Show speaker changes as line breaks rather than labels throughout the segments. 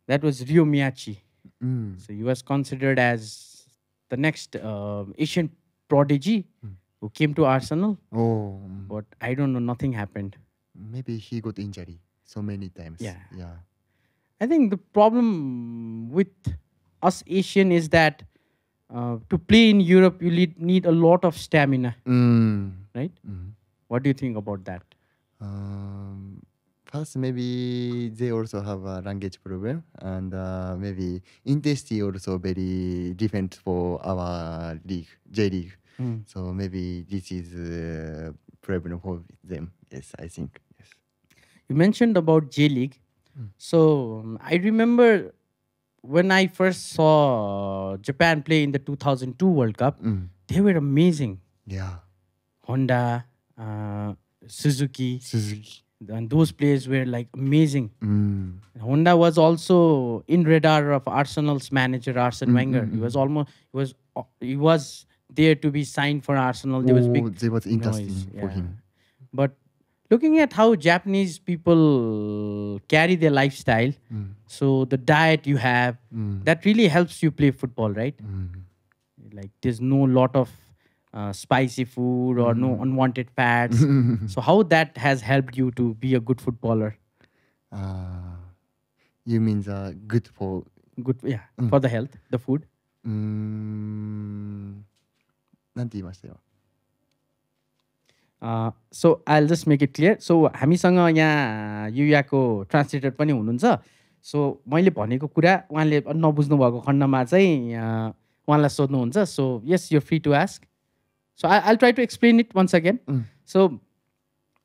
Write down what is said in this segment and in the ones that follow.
That was Ryo Miyachi.
Mm.
So he was considered as the next Asian prodigy who came to Arsenal.
Oh,
But I don't know, nothing happened.
maybe he got injury so many times.
Yeah.
Yeah.
I think the problem with us Asian is that to play in Europe, you need a lot of stamina,
Mm.
right?
Mm.
What do you think about that?
Um, First, maybe they also have a language problem, and maybe intensity also very different for our league, J League.
Mm.
So maybe this is a problem for them. Yes, I think. Yes.
You mentioned about J League. So I remember when I first saw Japan play in the 2002 World Cup, they were amazing.
Yeah.
Honda, Suzuki,
Suzuki.
and those players were like amazing.
Mm.
Honda was also in radar of Arsenal's manager Arsene Wenger. He was there to be signed for Arsenal. There was
Oh,
big
they was interesting
noise.
for him.
But looking at how Japanese people carry their lifestyle, so the diet you have, that really helps you play football, right? Like there's no lot of spicy food or no unwanted fats. So how that has helped you to be a good footballer?
You mean the good for
Good, yeah, for the health, the food.
なんて言いましたよ
So I'll just make it clear. So हामीसँग यहाँ युयाको translator पनि हुनुहुन्छ. So मैले भनेको कुरा उहाँले नबुझ्नु भएको खण्डमा चाहिँ उहाँलाई सोध्नुहुन्छ. So yes, you're free to ask. So I'll try to explain it once again. So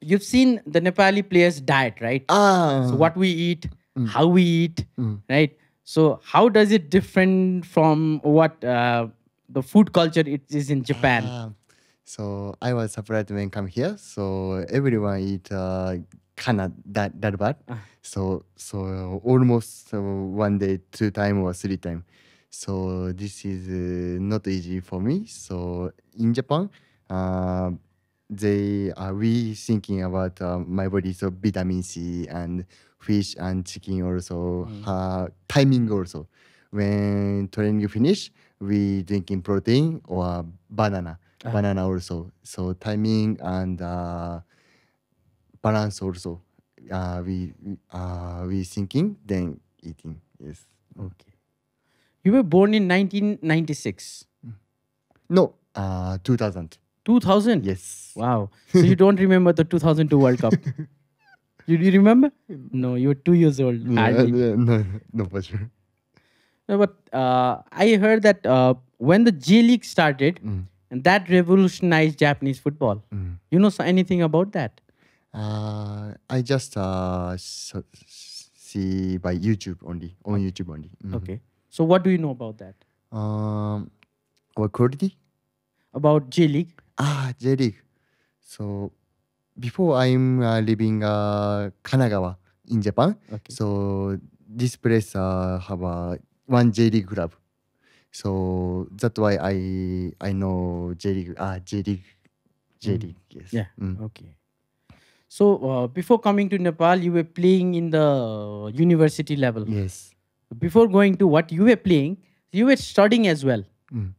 you've seen the Nepali players' diet, right? So what we eat, how we eat, right? So how does it different from what the food culture it is in Japan?
So I was surprised when come here. So everyone eat kana that bad. So almost one day, 2 time or 3 time. So this is not easy for me. So in Japan, we thinking about my body, so vitamin C and fish and chicken also, timing also. When training finish, we drinking protein or banana also. So timing and balance also. We thinking then eating. Yes.
Okay. You were born in 1996.
No, 2000.
2000?
Yes.
Wow. So you don't remember the 2002 World Cup? You remember? No, you were 2 years old. Hardly.
No, for sure.
No, but I heard that when the J League started, and that revolutionized Japanese football. You know anything about that?
I just see by YouTube only, on YouTube only.
Okay. So what do you know about that?
What quality?
About J League?
J League. So before I'm living Kanagawa in Japan.
Okay.
So this place have one J League club. So that's why I know J League. J League. Yes.
Yeah. Okay. So before coming to Nepal, you were playing in the university level.
Yes.
Before going to what you were playing, you were studying as well.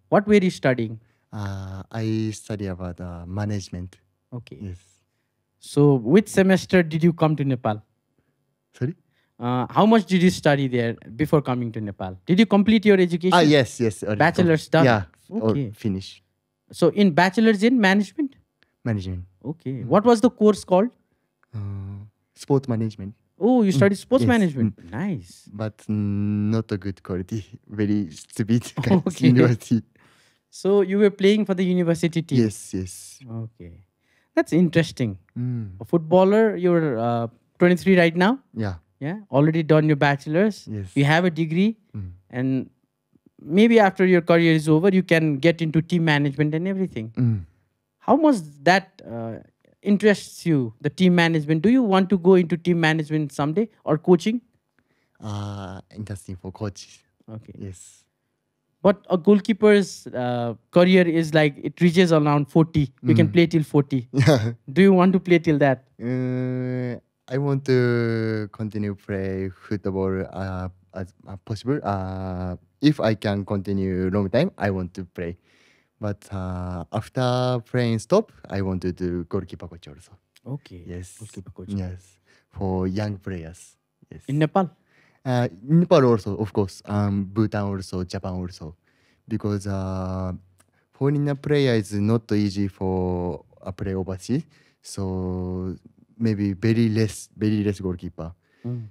What were you studying?
I study about management.
Okay.
Yes.
So which semester did you come to Nepal?
Sorry?
How much did you study there before coming to Nepal? Did you complete your education?
Yes.
Bachelor's done?
Yeah.
Okay.
Or finish.
So in bachelor's in management?
Management.
Okay. What was the course called?
Sport management.
Oh, you studied sports
Yes.
management. Nice.
But not a good quality. Very stupid
Okay.
university.
So you were playing for the university team?
Yes.
Okay. That's interesting. A footballer, you're 23 right now?
Yeah.
Yeah. Already done your bachelor's?
Yes.
You have a degree? And maybe after your career is over, you can get into team management and everything. How much that interests you, the team management? Do you want to go into team management someday or coaching?
Interesting for coaches.
Okay.
Yes.
But a goalkeeper's career is like, it reaches around 40. You can play till 40.
Yeah.
Do you want to play till that?
I want to continue play football as possible. If I can continue long time, I want to play. But after playing stop, I want to do goalkeeper coach also.
Okay.
Yes.
Goalkeeper coach.
Yes. For young players. Yes.
In Nepal?
Nepal also, of course. Bhutan also, Japan also. Because foreign player is not easy for a play overseas. So maybe very less goalkeeper.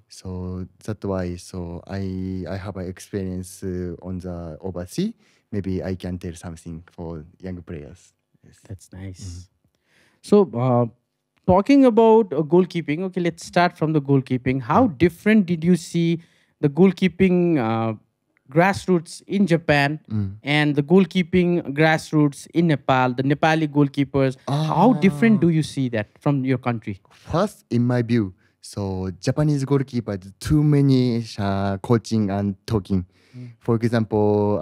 So that's why. So I have an experience on the overseas. Maybe I can tell something for young players. Yes.
That's nice. So, talking about goalkeeping, okay, let's start from the goalkeeping. How different did you see the goalkeeping grassroots in Japan and the goalkeeping grassroots in Nepal, the Nepali goalkeepers? How different do you see that from your country?
First, in my view, so Japanese goalkeeper too many coaching and talking. For example,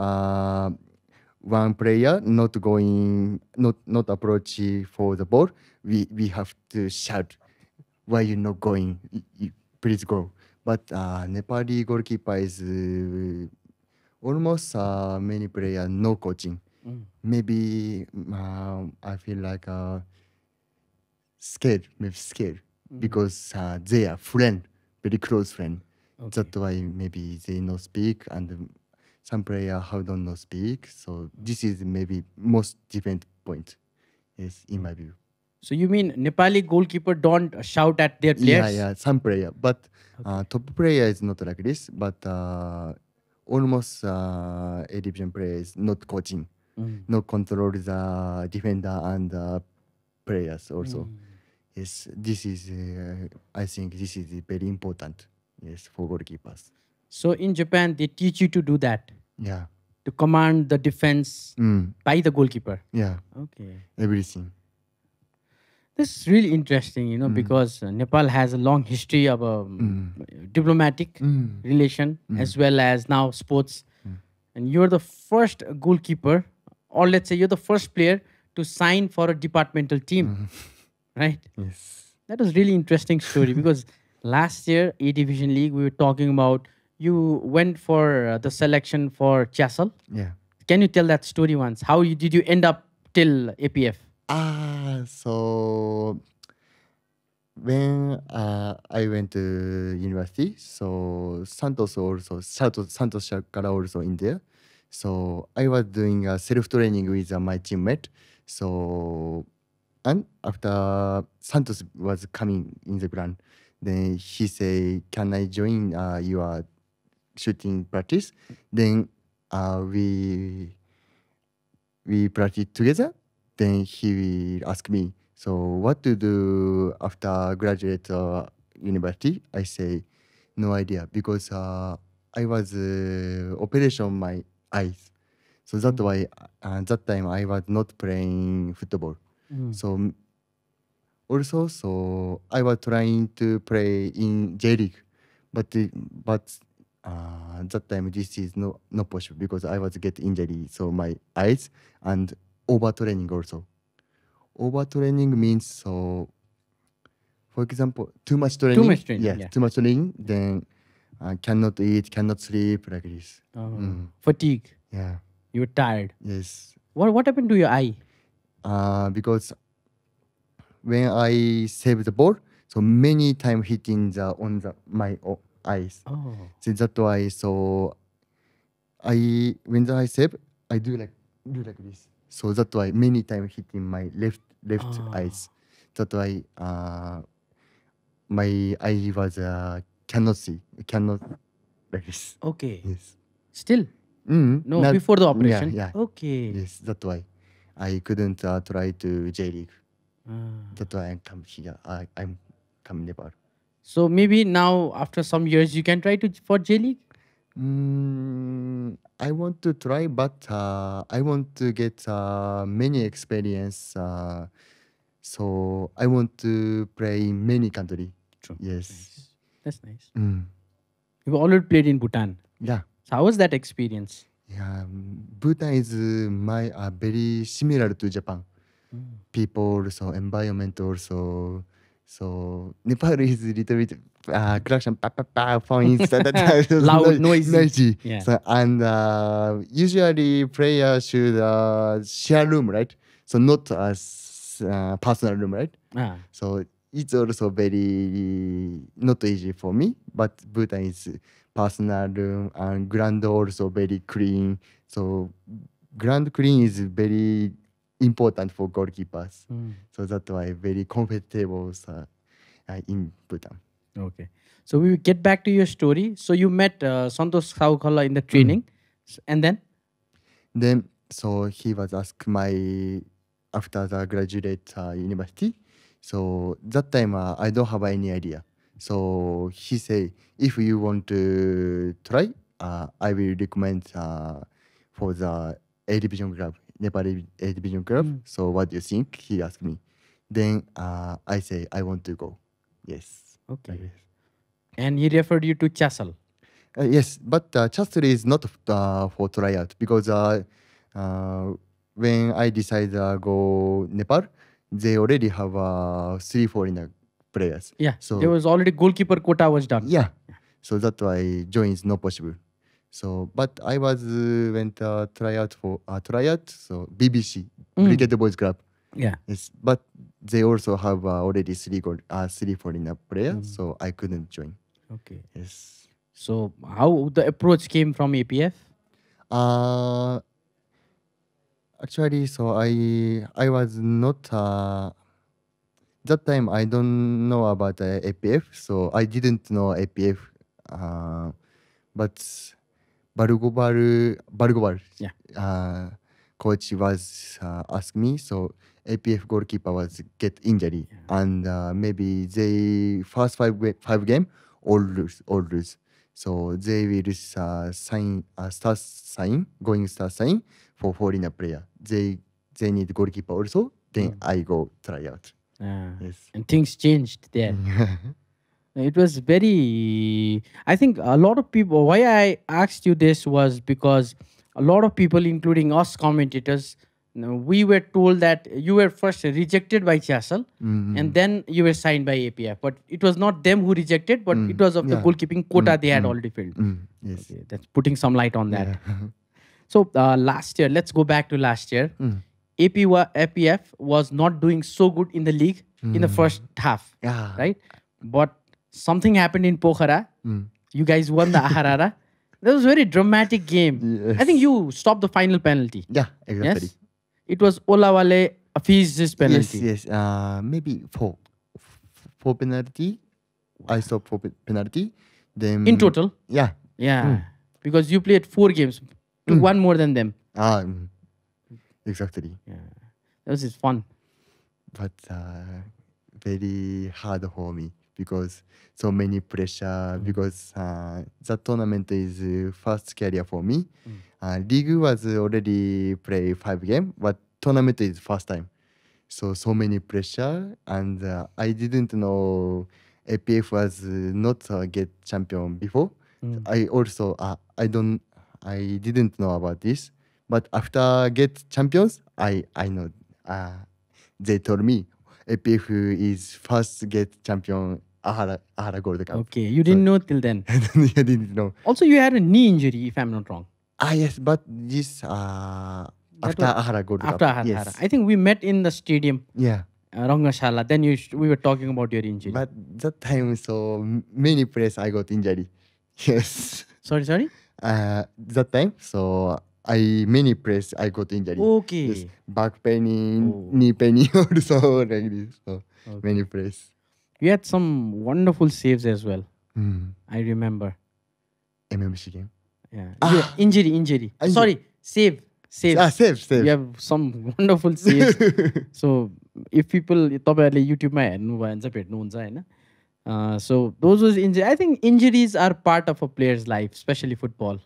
one player not approach for the ball, we have to shout, "Why you not going? Please go." But Nepali goalkeeper is almost many player no coaching. Maybe I feel like scared, maybe scared because they are friend, very close friend. That's why maybe they no speak and some player how don't know speak. So this is maybe most different point. Yes, in my view.
So you mean Nepali goalkeeper don't shout at their players?
Yeah, some player, but top player is not like this. But almost A division player is not coaching, not control the defender and players also. Yes, this is I think this is very important. Yes, for goalkeepers.
So in Japan, they teach you to do that,
Yeah.
to command the defense by the goalkeeper.
Yeah.
Okay.
Everything.
This is really interesting, because Nepal has a long history of diplomatic relation as well as now sports. And you're the first goalkeeper, or let's say you're the first player to sign for a departmental team, right?
Yes.
That was really interesting story because last year, A Division League, we were talking about you went for the selection for Chasal.
Yeah.
Can you tell that story once? How did you end up till APF?
So when I went to university, so Santos Shakara also in there. So I was doing self-training with my teammate. So, and after Santos was coming in the ground, then he say, "Can I join your shooting practice?" Then we practice together. Then he will ask me, "So what to do after graduate university?" I say, "No idea because I was operation my eyes, so that's why that time I was not playing football. So also, so I was trying to play in J League, but that time this is not possible because I was get injury, so my eyes and overtraining also. Overtraining means so. For example, too much training.
Too much training,
Yes,
yeah.
too much training. Then cannot eat, cannot sleep like this.
Fatigue.
Yeah.
You were tired.
Yes.
What happened to your eye?
Because when I save the ball, so many time hitting my eyes.
Oh.
So that's why. So when I save, I do like this. So that's why many time hitting my left eyes. That's why my eye was cannot like this.
Okay.
Yes.
Still? No, before the operation?
Yeah.
Okay.
Yes, that's why I couldn't try to J League. That's why I come here. I'm come Nepal.
So maybe now after some years you can try to for J League?
I want to try, but I want to get many experience. So I want to play in many country.
True.
Yes.
That's nice. You've already played in Bhutan.
Yeah.
So how was that experience?
Yeah. Bhutan is my very similar to Japan. People also, environment also. So Nepal is a little bit klaxon, pa pa pa, points. That was
Loud, noisy.
noisy.
Yeah.
So, and usually players should share room, right? So not personal room, right?
Ah.
So it's also very not easy for me. But Bhutan is personal room and ground also very clean. So ground clean is very important for goalkeepers. So that's why very comfortable in Bhutan.
Okay. So we will get back to your story. So you met Santosh Saukhala in the training. And then?
Then, so he was asked my after the graduate university. So that time I don't have any idea. So he say, if you want to try, I will recommend for the A division club, Nepali A division club. So what do you think? He asked me. Then I say I want to go. Yes.
Okay. And he referred you to Chasal.
Yes, but Chasal is not for tryout because when I decided to go Nepal, they already have 3 foreigner players.
Yeah.
So
there was already goalkeeper quota was done.
Yeah. So that's why join is not possible. So, but I was went tryout for tryout. So BBC Brigade Boys Club.
Yeah.
Yes, but they also have already 3 foreigner players. So I couldn't join.
Okay.
Yes.
So how the approach came from APF?
Actually, so I was not that time I don't know about APF, so I didn't know APF. But Bargobar coach was asked me, so APF goalkeeper was get injury, and maybe they first five game all lose. So they will start sign for foreigner player. They need goalkeeper also. Then I go try out. Yes.
And things changed there. It was very, I think a lot of people, why I asked you this was because a lot of people, including us commentators, we were told that you were first rejected by Chasal and then you were signed by APF. But it was not them who rejected, but it was of the goalkeeping quota they had already filled.
Yes.
Okay, that's putting some light on that. So last year, let's go back to last year. APF was not doing so good in the league in the first half, right? But something happened in Pokhara. You guys won the Aharara. That was a very dramatic game.
Yes.
I think you stopped the final penalty.
Yeah, exactly.
Yes? It was Olawale Afiz's penalty.
Yes. Maybe four penalty. I stopped for penalty. Then
In total?
Yeah.
Yeah. Because you played 4 games. One more than them.
Exactly.
Yeah. That was fun.
But very hard for me because so many pressure because that tournament is first career for me. League was already play 5 game, but tournament is first time. So many pressure, and I didn't know APF was not get champion before. I also I didn't know about this, but after get champions, I know. They told me APF is first get champion Ahara Gold Cup.
Okay, you didn't know till then.
I didn't know.
Also, you had a knee injury, if I'm not wrong.
Yes, but this after Ahara Gold Cup.
After Ahara.
Yes.
I think we met in the stadium.
Yeah.
Rangashala. Then we were talking about your injury.
But that time, so many players I got injury. Yes.
Sorry?
That time, so many players I got injury.
Okay.
Yes. Back pain, knee pain also like this. So many players.
You had some wonderful saves as well. I remember.
MMC game.
Yeah. Injury. Sorry, save.
Save.
You have some wonderful saves. So if people YouTube ma हेर्नु भयो भने चाहिँ भेट्नुहुन्छ हैन. So those was injury. I think injuries are part of a player's life, especially football.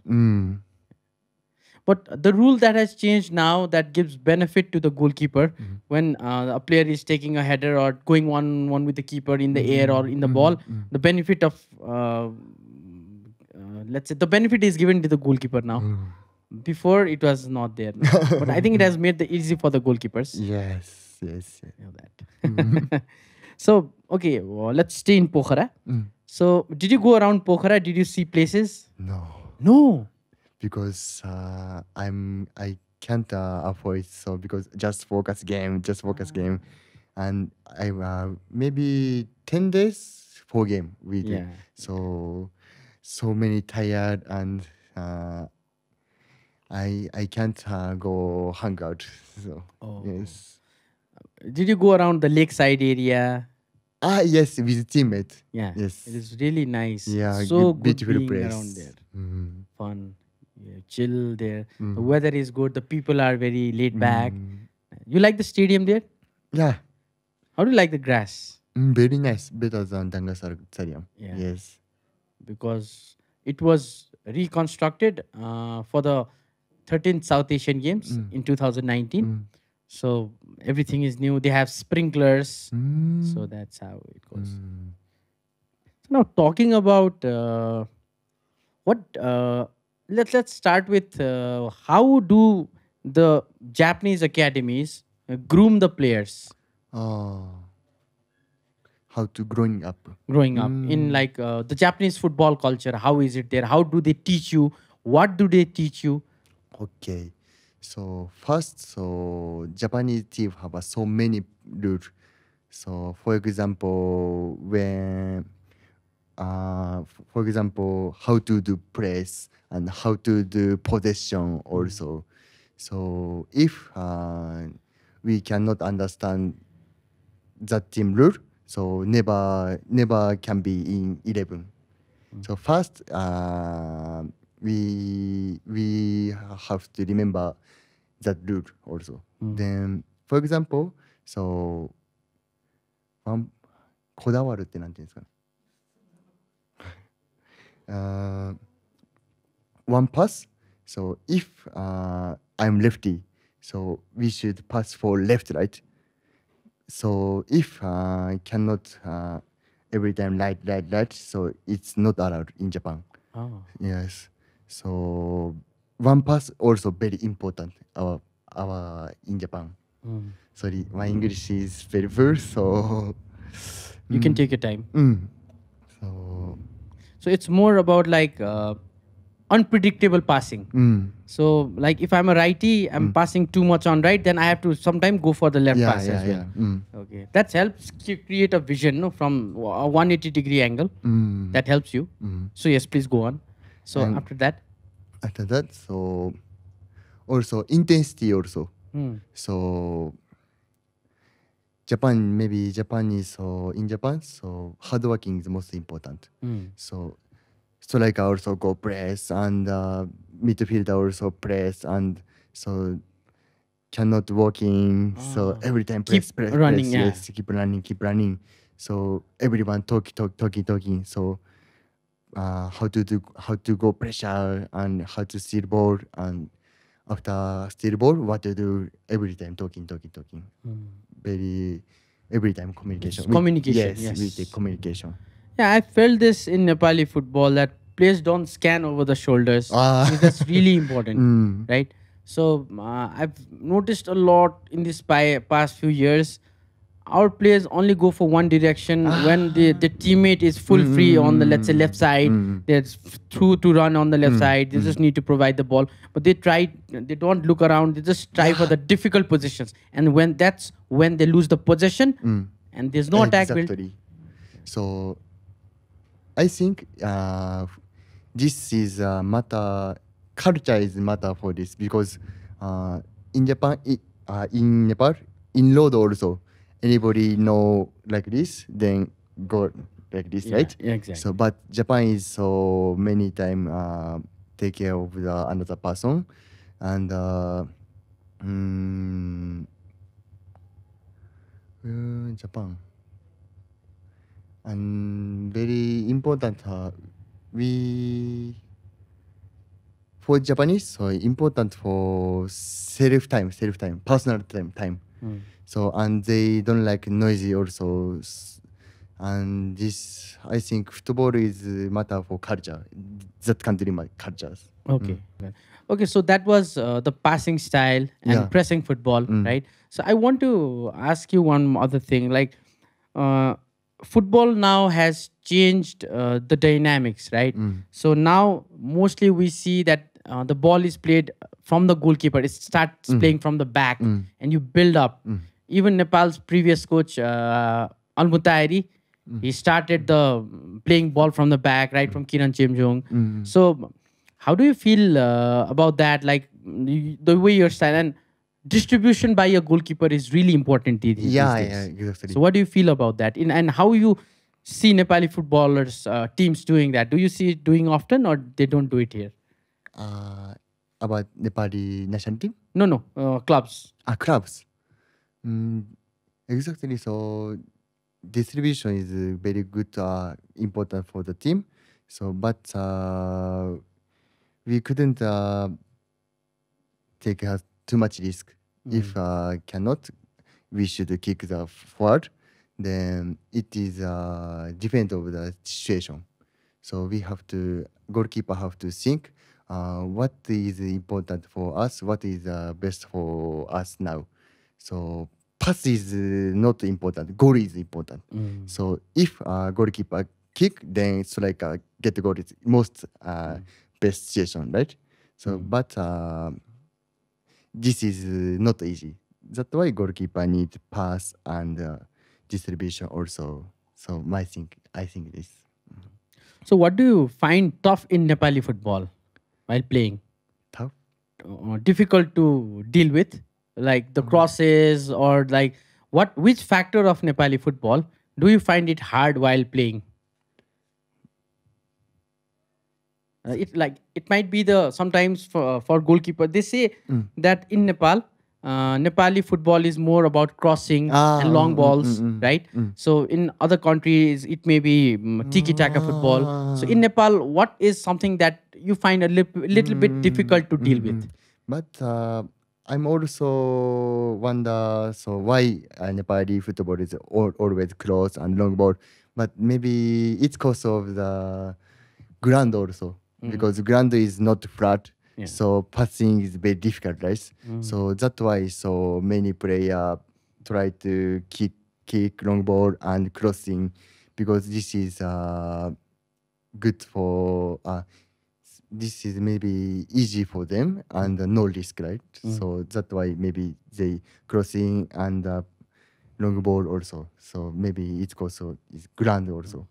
But the rule that has changed now that gives benefit to the goalkeeper when a player is taking a header or going one with the keeper in the air or in the ball, the benefit of let's say the benefit is given to the goalkeeper now. Before it was not there, but I think it has made it easy for the goalkeepers.
Yes.
You know that. So okay, let's stay in Pokhara. So did you go around Pokhara? Did you see places?
No,
No.
because I can't afford, so because just focus game, and I maybe 10 days for game we do.
Yeah.
So many tired, and I can't go hang out. So
Oh.
yes.
Did you go around the lakeside area?
Yes, with teammate.
Yeah.
Yes.
It is really nice.
Yeah,
So good
beautiful
being
place.
around there.
Mm.
Fun. Yeah, chill there. The
Mm.
weather is good. The people are very laid back.
Mm.
You like the stadium there?
Yeah,
How do you like the grass?
very nice. Better than Dangasar Stadium.
Yeah.
Yes.
Because it was reconstructed for the 13th South Asian Games in 2019.
Mm.
So everything is new. They have sprinklers.
Mm.
So that's how it goes.
Mm.
So now talking about what let's start with how do the Japanese academies groom the players
Oh, how to growing up.
growing up in like the Japanese football culture? How is it there? How do they teach you? What do they teach you?
Okay. So first, so Japanese team have so many rules. So for example, for example, how to do press and how to do possession also. So if we cannot understand that team rule, so never can be in 11. So first, we have to remember that rule also. Then, for example, so こだわるってなんていうんですかね。One pass. So if I'm lefty, so we should pass for left, right? So if cannot every time right, so it's not allowed in Japan.
Oh.
Yes. So one pass also very important our in Japan. Sorry, my English is very poor, so
You can take your time.
So
So it's more about like unpredictable passing. So like if I'm a righty, I'm passing too much on right, then I have to sometimes go for the left pass as well. Okay, that helps create a vision, no, from a 180-degree angle. That helps you. So yes, please go on. So
And
after that,
so also intensity also. So Japan is so in Japan, so hard working is most important. So striker also go press, and midfielder also press, and so cannot walking. So every time press,
Keep running, yeah.
yes, keep running. So everyone talking. So how to go pressure, and how to steal ball, and after steal ball, what to do, every time talking. Very every time communication.
It's communication,
Yes, with the communication.
yeah, I felt this in Nepali football that players don't scan over the shoulders. Because that's really important, right? So I've noticed a lot in this past few years. Our players only go for one direction when the teammate is full free on the, let's say, left side. There's through to run on the left side. They just need to provide the ball, but they don't look around. They just try for the difficult positions, and when they lose the possession, and there's no attack built.
Exactly. So I think this is matter. Culture is matter for this, because in Japan, in Nepal, in road also, anybody know like this, then go like this, right?
Yeah, exactly.
So, but Japan is so many time take care of the another person, and Japan. And very important, we for Japanese, so important for self time, personal time. So, and they don't like noisy also. And this, I think, football is matter for culture. That country cultures.
Okay. Okay, so that was the passing style and pressing football, right? So I want to ask you one other thing. Like, football now has changed the dynamics, right? So now mostly we see that the ball is played from the goalkeeper. It starts playing from the back, and you build up. Even Nepal's previous coach, Al Mutairi, he started the playing ball from the back, right from Kiran Chemjong. So, how do you feel about that? Like the way you're style and distribution by a goalkeeper is really important these
Yeah,
days.
yeah, exactly.
So, what do you feel about that? And how you see Nepali footballers teams doing that? Do you see it doing often, or they don't do it here?
About Nepali national team?
No, clubs.
Clubs. Exactly. So distribution is very good, important for the team. So, but we couldn't take too much risk. If cannot, we should kick the forward. Then it is depend of the situation. So we have to goalkeeper have to think what is important for us, what is best for us now. So pass is not important, goal is important. So if goalkeeper kick, then it's like get the goal is most best situation, right? So but this is not easy. That's why goalkeeper need pass and distribution also. So I think this.
So, what do you find tough in Nepali football while playing?
Tough.
Difficult to deal with, like the crosses, or like which factor of Nepali football do you find it hard while playing? It might be the sometimes for goalkeeper they say that in Nepal, Nepali football is more about crossing and long balls, right? So in other countries it may be tiki taka football. So in Nepal, what is something that you find a little bit difficult to deal with?
But I'm also wonder so why Nepali football is always close and long ball, but maybe it's because of the ground also, because ground is not flat.
Yeah.
So passing is very difficult, right? So that's why so many players try to kick long ball and crossing, because this is good for this is maybe easy for them and no risk, right? So that's why maybe they crossing and long ball also. So maybe it's also is grand also.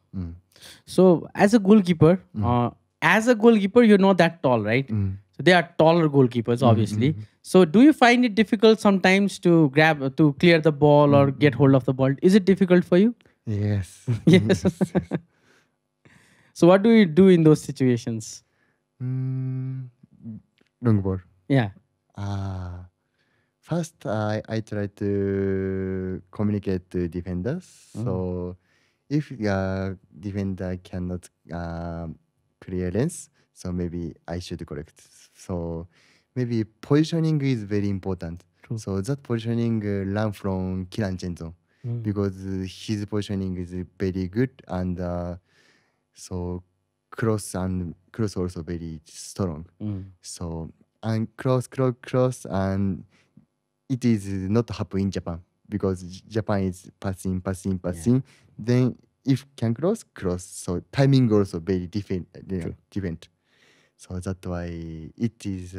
So as a goalkeeper, you're not that tall, right? So they are taller goalkeepers, obviously. So do you find it difficult sometimes to clear the ball or get hold of the ball? Is it difficult for you?
Yes.
Yes. So what do you do in those situations?
Long ball.
Yeah.
First, I try to communicate to defenders. So if defender cannot clearance, so maybe I should correct. So maybe positioning is very important.
True.
So that positioning learn from Kiran Chenzo, because his positioning is very good, and so cross also very strong. So and cross, and it is not happen in Japan, because Japan is passing. Then if can cross. So timing also very different. Different. So that's why it is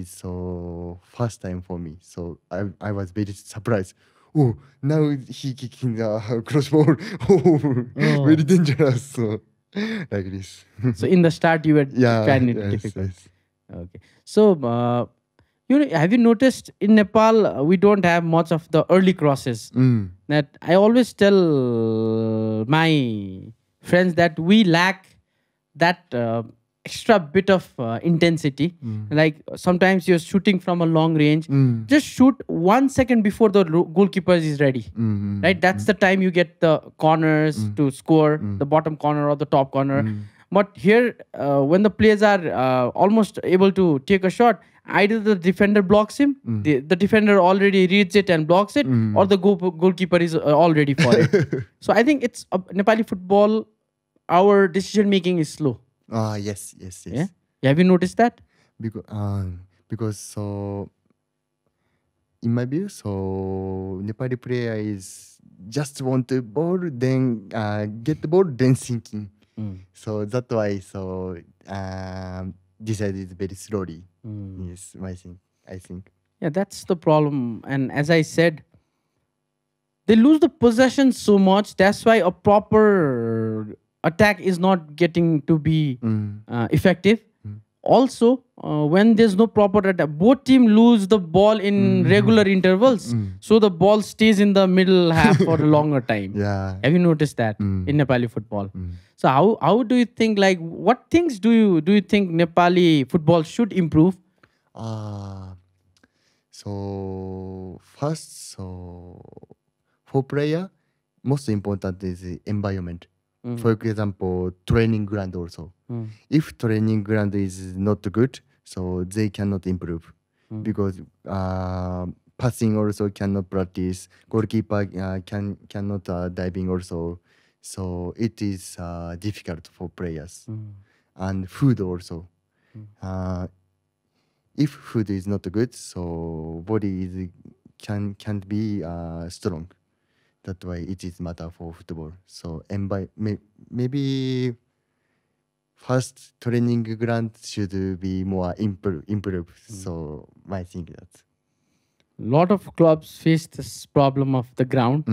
so first time for me. So I was very surprised. Oh, now he kicking the crossbar. Oh, very dangerous. So like this.
So in the start you were finding it
yes,
difficult.
yes.
Okay. So have you noticed in Nepal we don't have much of the early crosses? That I always tell my friends that we lack that extra bit of intensity. Like sometimes you're shooting from a long range, just shoot 1 second before the goalkeeper is ready, right? That's the time you get the corners to score, the bottom corner or the top corner. But here when the players are almost able to take a shot, either the defender blocks him, the defender already reads it and blocks it, or the goalkeeper is all ready for it. So I think it's Nepali football, our decision making is slow.
Yes.
Yeah. Have you noticed that?
Because so in my view, so Nepali player is just want to ball, then get the ball, then thinking. So that's why decided very slowly. Yes, I think.
Yeah, that's the problem. And as I said, they lose the possession so much. That's why a proper attack is not getting to be effective. Also, when there's no proper attack, both team lose the ball in regular intervals. So the ball stays in the middle half for a longer time.
Yeah.
Have you noticed that in Nepali football? So how do you think, like, what things do you think Nepali football should improve?
So first, for player, most important is the environment. For example, training ground also. If training ground is not good, so they cannot improve because passing also cannot practice. Goalkeeper cannot diving also. So it is difficult for players. And food also. If food is not good, so body is can't be strong. That's why it is matter for football. So maybe first training ground should be more improve. So I think that.
Lot of clubs face this problem of the ground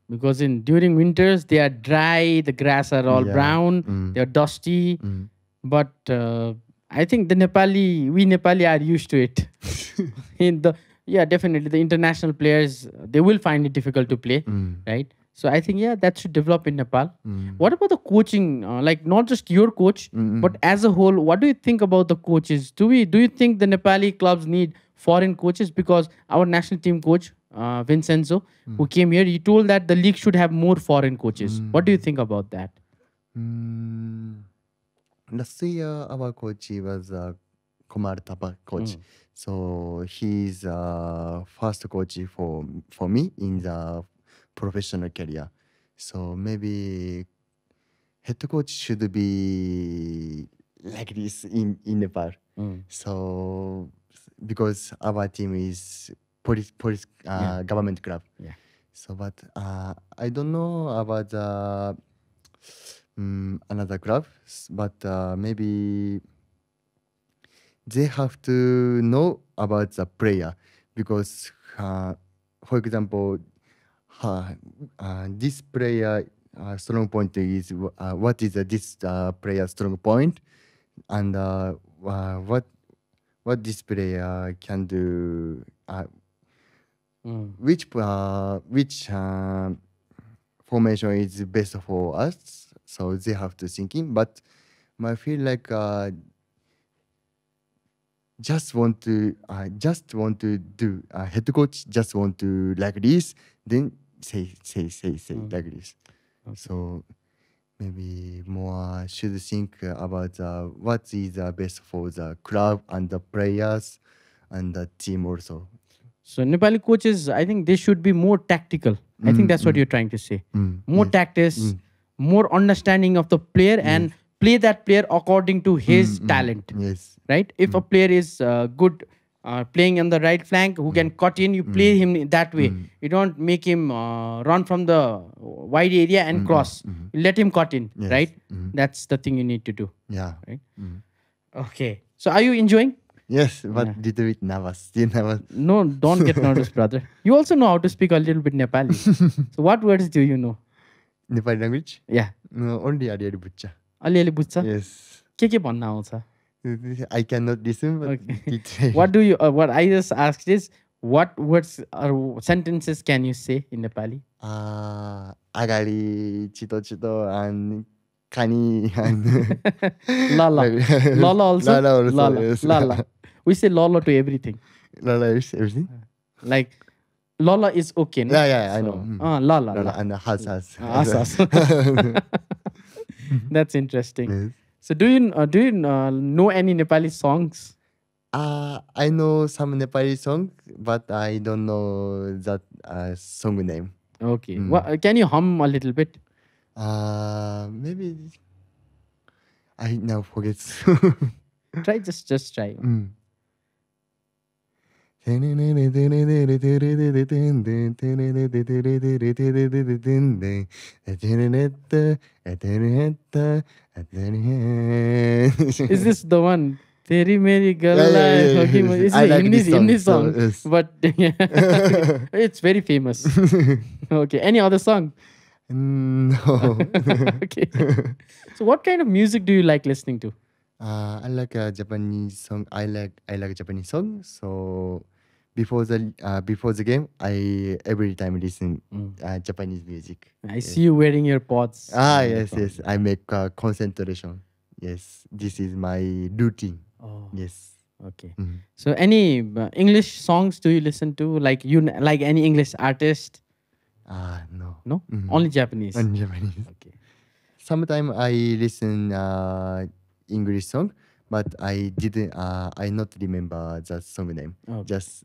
because during winters they are dry, the grass are all brown, they are dusty. But I think we Nepali are used to it. Definitely the international players, they will find it difficult to play, right? So I think that should develop in Nepal. What about the coaching? Like not just your coach, but as a whole, what do you think about the coaches? Do you think the Nepali clubs need foreign coaches? Because our national team coach Vincenzo, who came here, he told that the league should have more foreign coaches. What do you think about that?
Last year, our coach was Kumar Tapa coach. So he's first coach for me in the professional career. So maybe head coach should be like this in Nepal. So because our team is police government club.
Yeah.
So but I don't know about the another club, but maybe they have to know about the player because, for example, this player strong point is what is this player strong point, and what this player can do, which formation is best for us. So they have to thinking, but I feel like just want to do head coach just want to like this, then say like this. So maybe more should think about what is the best for the club and the players and the team also.
So Nepali coaches, I think they should be more tactical. I think that's what you're trying to say. More tactics, more understanding of the player and play that player according to his talent.
Yes.
Right? If a player is good playing on the right flank, who can cut in, you play him that way. You don't make him run from the wide area and cross. You let him cut in, right? That's the thing you need to do.
Yeah.
Right? Okay. So are you enjoying?
Yes, but little bit nervous. Still nervous.
No, don't get nervous, brother. You also know how to speak a little bit Nepali. So what words do you know?
Nepali language?
Yeah.
No, only aliali bucha.
Aliali बुझ्छ?
Yes.
के भन्न आउँछ?
I cannot listen, but
Okay. What I just asked is, what words or sentences can you say in Nepali?
Agari, chito, and kani, and
Lala. Lala also?
Lala also,
Lala.
yes.
Lala. We say Lala to everything.
Lala is everything.
Like, Lala is okay, no?
Yeah, I know.
Lala.
Lala and has.
Has. That's interesting.
Yes.
So do you know any Nepali songs?
I know some Nepali song, but I don't know that song name.
Okay. Can you hum a little bit?
Maybe I now forget.
Try, just try. Is this the one? Teri Meri
Yeah, yeah,
Galla
yeah,
Hogi
yes.
It's
I
a
like this
Hindi
song.
song,
So yes.
but it's very famous. Okay, any other song?
No.
Okay. So, what kind of music do you like listening to?
I like a Japanese song. I like Japanese song. So before the game, I every time listen Japanese music.
I see you wearing your pods.
Yes, yes. I make concentration. Yes, this is my routine.
Oh,
Yes.
okay.
Mhm.
So, any English songs do you listen to? Like like any English artist?
No.
No,
Mhm.
only Japanese.
Only Japanese.
Okay.
Sometimes I listen English song, but I didn't. I not remember the song name.
Okay.
Just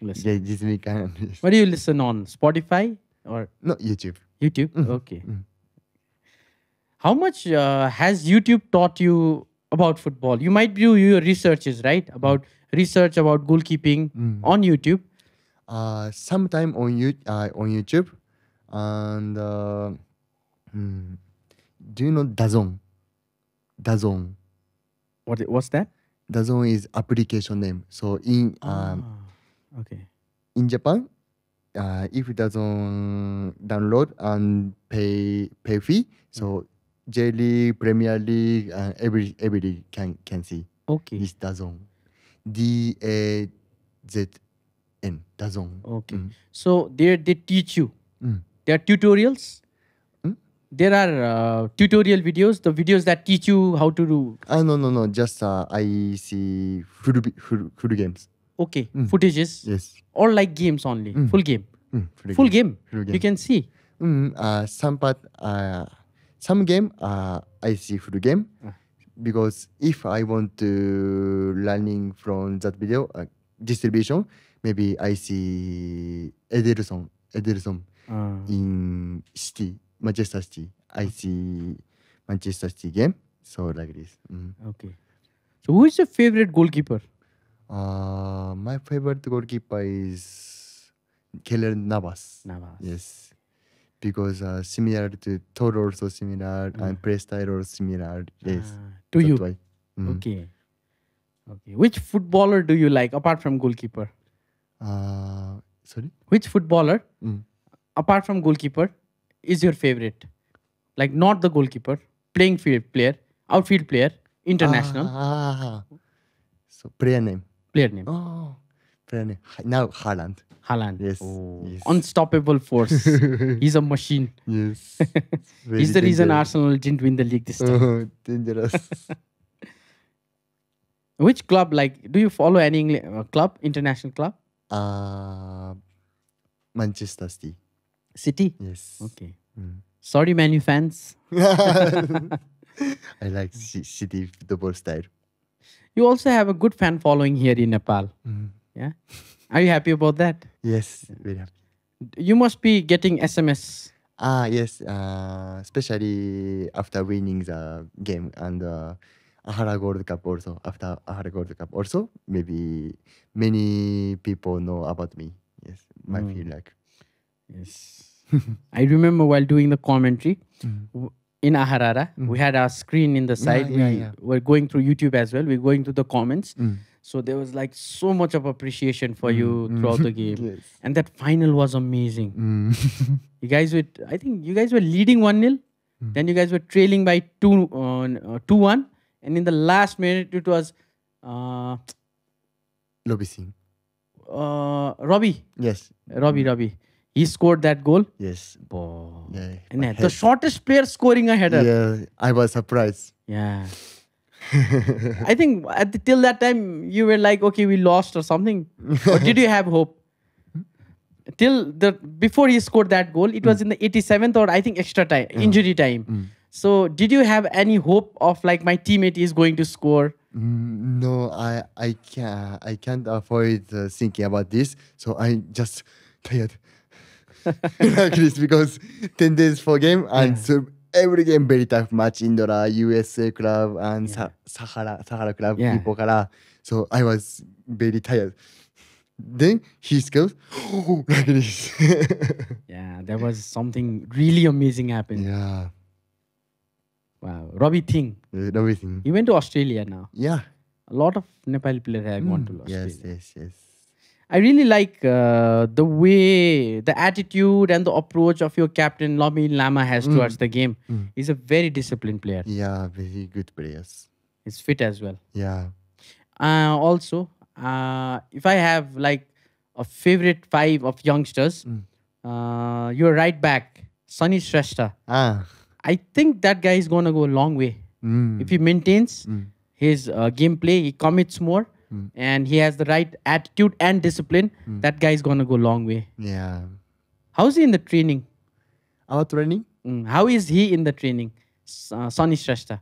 Listen.
this weekend.
What do you listen on? Spotify or
No, YouTube.
YouTube?
Mhm.
Okay.
Mhm.
How much has YouTube taught you about football? You might do your researches, right? About research about goalkeeping on YouTube.
Sometime on YouTube, and do you know Dazon? Dazon.
What's that?
Dazon is application name. So
Okay.
in Japan, if it doesn't download and pay fee, so J League, Premier League, every league can see
Okay.
this Dazon. DAZN Dazon.
Okay. So they teach you. There are tutorials. There are tutorial videos, the videos that teach you how to do.
No. Just I see full games.
Okay, footages.
Yes.
Or like games only. Full game.
Full
Game.
Full game.
You can see.
Some part, some game, I see full game because if I want to learning from that video distribution, maybe I see Ederson in Manchester City. I see Manchester City game, so like this.
Okay. So who is your favorite goalkeeper?
My favorite goalkeeper is Keller Navas. Yes. Because similar to Toro also similar and play style also similar. Yes.
To
That's
you.
why.
Okay. Okay. Which footballer do you like apart from goalkeeper?
Sorry?
Which footballer apart from goalkeeper is your favorite? Like not the goalkeeper, playing field player, outfield player, international.
So player name.
Player name.
Oh, player name. Now Haaland.
Haaland.
Yes.
Oh,
Yes.
unstoppable force. He's a machine.
Yes.
He's the reason Arsenal didn't win the league this time.
Dangerous.
Which club, like, do you follow any club, international club?
Manchester City.
City?
Yes.
Okay. Sorry, Man U fans.
I like City football style.
You also have a good fan following here in Nepal. Yeah. Are you happy about that?
Yes, very happy.
You must be getting SMS.
Yes. Especially after winning the game and Ahara Gold Cup also. After Ahara Gold Cup also, maybe many people know about me. Yes, might feel like.
Yes. I remember while doing the commentary in Aharara, we had our screen in the side. We were going through YouTube as well. We were going through the comments. So there was like so much of appreciation for you throughout the game.
Yes.
And that final was amazing. You guys were, I think you guys were leading 1-0. Then you guys were trailing by 2-1. And in the last minute, it was
Lobby Singh.
Robbie.
Yes.
Robbie. He scored that goal.
Yes. Yeah.
And the shortest player scoring a header.
Yeah, I was surprised.
Yeah. I think till that time you were like, okay, we lost or something. Or did you have hope? Before he scored that goal, it was in the 87th or I think extra time, injury time. So did you have any hope of like my teammate is going to score?
No, I can't avoid thinking about this. So I just tired. Like this because 10 days for game and so every game very tough match Indora, USA club and Sahara club people kara. So I was very tired. Then he goes, like this.
Yeah, there was something really amazing happened.
Yeah,
Wow. Robbie Thing.
everything.
He went to Australia now.
Yeah.
A lot of Nepali players have gone to
Yes,
Australia.
yes.
I really like the way, the attitude and the approach of your captain, Lomi Lama, has towards the game. He's a very disciplined player.
Yeah, very good players.
He's fit as well.
Yeah.
Also, if I have like a favorite five of youngsters, your right back, Sunny Shrestha.
Ah.
I think that guy is going to go a long way. If he maintains his gameplay, he commits more, and he has the right attitude and discipline, that guy is going to go a long way.
Yeah.
How's he in the training?
Our training?
How is he in the training, Sunny Shrestha?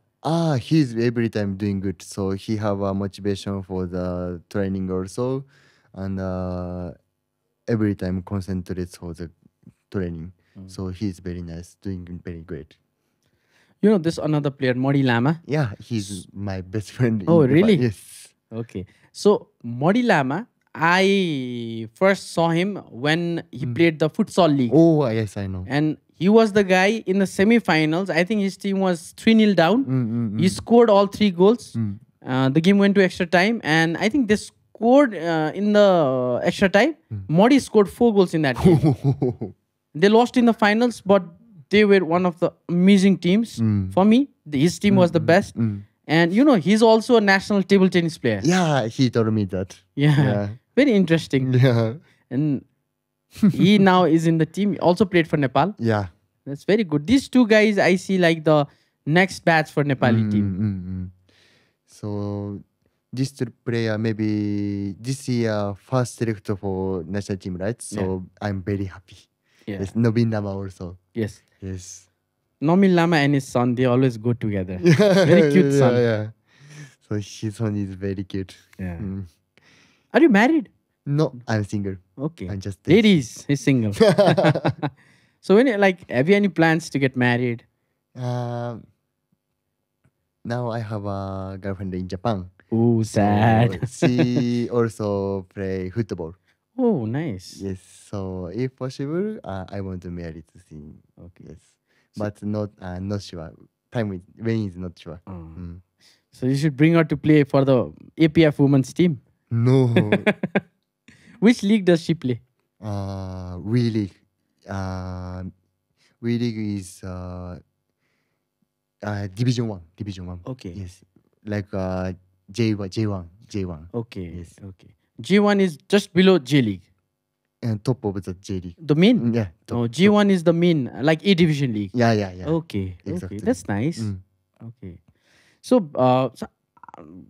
He's every time doing good. So he have a motivation for the training also, and every time concentrates for the training. So he's very nice, doing very great.
You know, this another player, Modi Lama.
Yeah, he's my best friend.
Oh,
in Nepal.
really?
Yes.
Okay. So, Modi Lama, I first saw him when he played the futsal league.
Oh, yes, I know.
And he was the guy in the semi-finals. I think his team was 3-0 down. He scored all 3 goals. The game went to extra time. And I think they scored in the extra time. Modi scored 4 goals in that game. They lost in the finals, but they were one of the amazing teams. For me, his team was the best. And, you know, he's also a national table tennis player.
Yeah, he told me that.
Yeah. Very interesting.
Yeah.
And he now is in the team. He also played for Nepal.
Yeah.
That's very good. These 2 guys, I see like the next batch for Nepali team.
So this player maybe this year first selected for national team, right? So I'm very happy.
Yeah.
Yes, Nobin Lama also.
Yes.
Yes.
Nomin Lama and his son, they always go together. Very cute son.
Yeah. So his son is very cute.
Yeah. Are you married?
No, I'm single.
Okay.
I'm just
Ladies, he's single. So when have you any plans to get married?
Now I have a girlfriend in Japan.
Oh, sad.
So she also play football.
Oh, nice.
Yes. So if possible, I want to marry to see.
Okay.
Yes. But not sure. When is not sure.
So you should bring her to play for the APF women's team.
No.
Which league does she play?
Really. Really is Division 1. Division 1.
Okay.
Yes. Like J1.
Okay.
Yes.
Okay. J1 is just below J League.
And top of the J League.
The main?
Yeah.
Oh, J1 is the main, like A Division League.
Yeah.
Okay.
Exactly.
Okay. That's nice. Okay. So,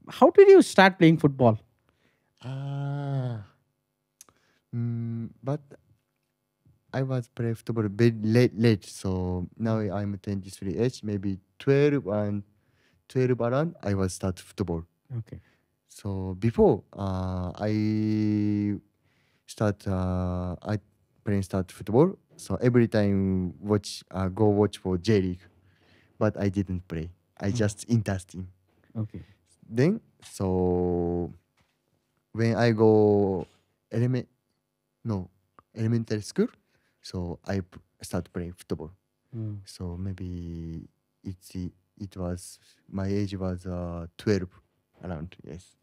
how did you start playing football?
But I was playing football very late. So now I'm 23 age, maybe 12 around, I was start football.
Okay.
So before I playing start football. So every time go watch for J League, but I didn't play. I just interesting.
Okay.
Then so when I go elementary school, so I start playing football. So maybe it was my age was 12 around. Yes.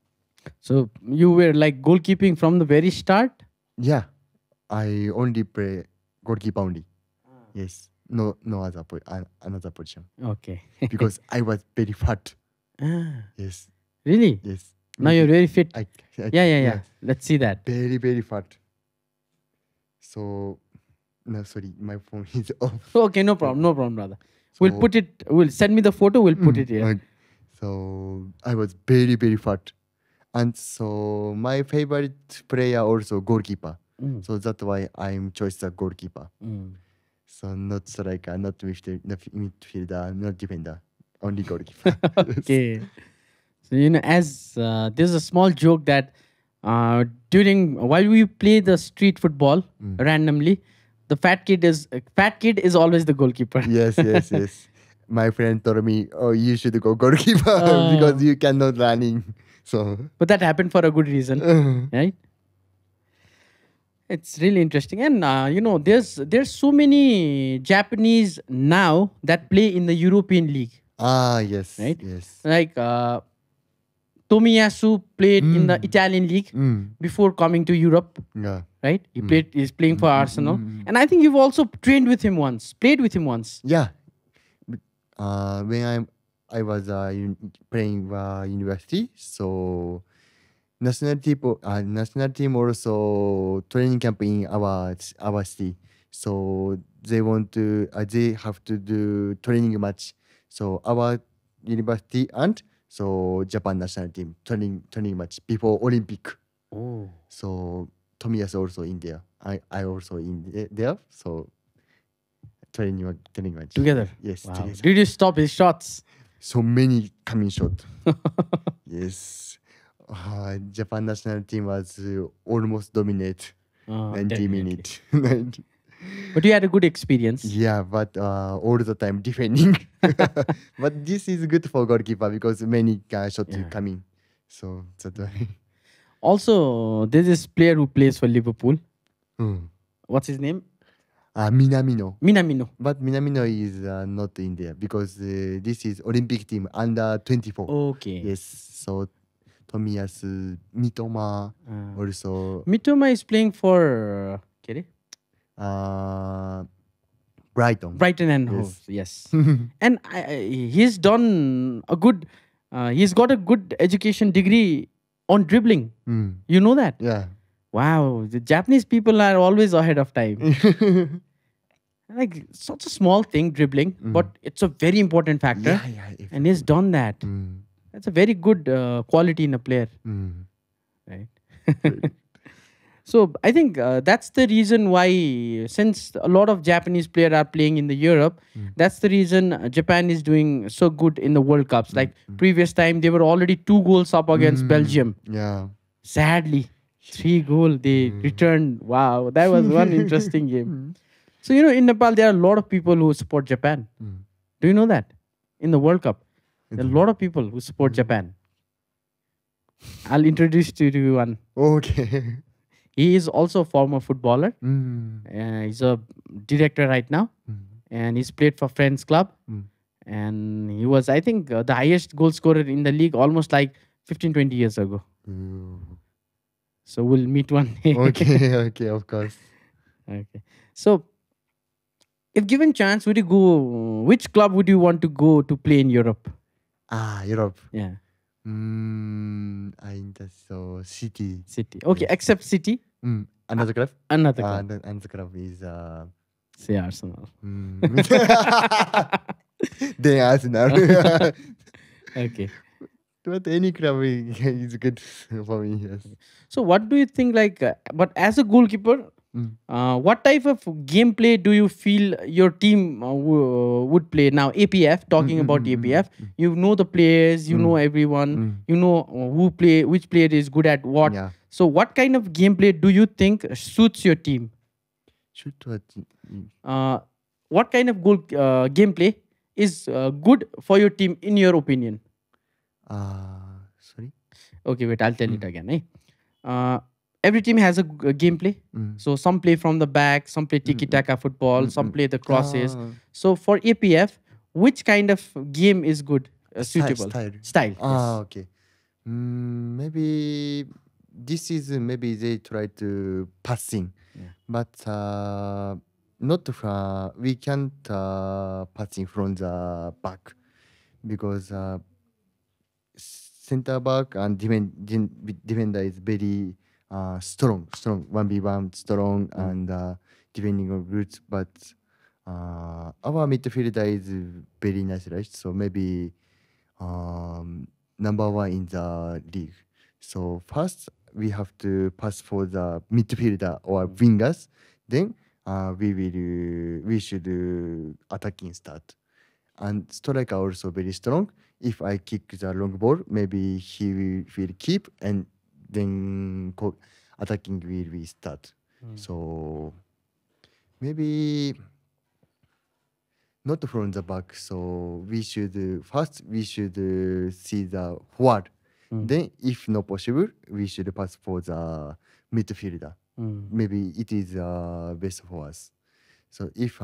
So you were like goalkeeping from the very start?
Yeah, I only play goalkeeper only. Yes, no other another position.
Okay.
Because I was very fat. Yes.
Really?
Yes.
Now you're very fit.
Yeah.
Yeah. Let's see that.
Very, very fat. So, no, sorry, my phone is off.
Okay, no problem, brother.
So,
We'll send me the photo, we'll put it here.
So, I was very, very fat. And so, my favorite player also goalkeeper. So, that's why I'm choose the goalkeeper. So, not striker, not midfielder, not defender, only goalkeeper.
Okay. So, as there's a small joke that while we play the street football randomly, the fat kid is always the goalkeeper.
Yes. My friend told me, "Oh, you should go goalkeeper because you cannot running." So,
but that happened for a good reason, right? It's really interesting, and there's so many Japanese now that play in the European League,
Yes,
right?
yes.
Like Tomiyasu played in the
Mm.
Italian league
Mm.
before coming to Europe,
Yeah.
right?
Mm.
He's playing for Arsenal,
Mm.
and I think you've also trained with him once, played with him once.
Yeah. But, when I was playing university, so national team also training camp in our city. So they have to do training match. So our university and so Japan national team training match before Olympic.
Oh,
So Tomiyasu also in there. I also there. So training match.
together.
Yes,
Wow.
together.
Did you stop his shots?
So many coming shot. Yes. Japan national team was almost dominate 90
Definitely.
minutes. 90.
But you had a good experience.
Yeah, but all the time defending. But this is good for goalkeeper because many shots
Yeah.
coming. So that's why.
Also, there's this player who plays for Liverpool. What's his name?
Minamino.
Minamino.
But Minamino is not in there because this is Olympic team under 24.
Okay.
Yes. So Tomiyasu, Mitoma also.
Mitoma is playing for
Brighton.
Brighton and Hove. Yes. And he's done a good. He's got a good education degree on dribbling. You know that?
Yeah.
Wow, the Japanese people are always ahead of time. Like such a small thing, dribbling, but it's a very important factor.
Yeah.
And he's done that. That's a very good quality in a player, right? So I think that's the reason why, since a lot of Japanese players are playing in the Europe, that's the reason Japan is doing so good in the World Cups. Like previous time, they were already 2 goals up against Belgium.
Yeah.
Sadly, 3 goals they returned. Wow, that was one interesting game. So in Nepal there are a lot of people who support Japan. Do you know that? In the World Cup, there are a lot of people who support Japan. I'll introduce you to one.
Okay.
He is also a former footballer. He's a director right now, and he's played for Friends Club. And he was, I think, the highest goal scorer in the league almost like 15-20 years ago. So we'll meet one day.
Okay, of course.
Okay. So, if given chance, would you go? Which club would you want to go to play in Europe?
Europe.
Yeah,
I think so. City.
City. Okay, except City.
Another club?
Another club.
Another club is
Say Arsenal.
Then Arsenal.
Okay.
But any club is good for me. Yes.
So, what do you think? But as a goalkeeper, what type of gameplay do you feel your team would play? Now, APF, talking about APF, you know the players, you know everyone, you know which player is good at what.
Yeah.
So, what kind of gameplay do you think suits your team? What kind of gameplay is good for your team, in your opinion?
Sorry?
Okay, wait, I'll tell it again. Every team has a gameplay. So some play from the back, some play tiki-taka football, some play the crosses. So for APF, which kind of game is good, suitable? Style. Yes.
Okay. Maybe this is maybe they try to passing, but not from we can't passing from the back because center back and defender is very strong 1v1 strong and defending on roots, but our midfielder is very nice, right? So maybe number 1 in the league. So first we have to pass for the midfielder or wingers, then we should attacking start. And striker also very strong. If I kick the long ball, maybe he will keep, and then attacking will start. So maybe not from the back. So we should first see the forward. Then, if not possible, we should pass for the midfielder. maybe it is best for us. So if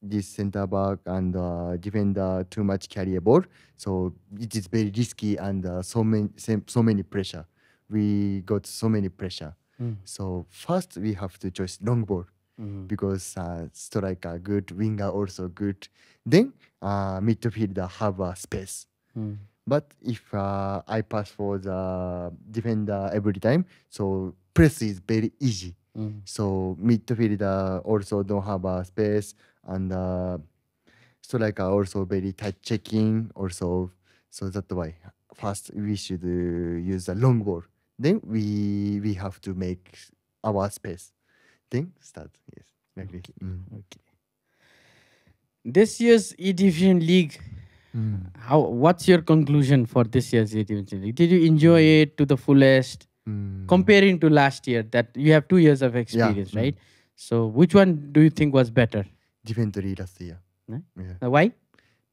this center back and defender too much carry a ball, so it is very risky and so many pressure. We got so many pressure. So first we have to choose long ball because striker good, winger also good. Then midfielder have a space. But if I pass for the defender every time, so press is very easy. So midfielder also don't have a space, and striker also very tight checking also. So that's why first we should use the long ball. Then we have to make our space. Then start. Yes, like this.
Okay. This year's E Division League. What's your conclusion for this year's E Division League? Did you enjoy it to the fullest? Comparing to last year, that you have 2 years of experience, right? So which one do you think was better?
Definitely last year.
Why?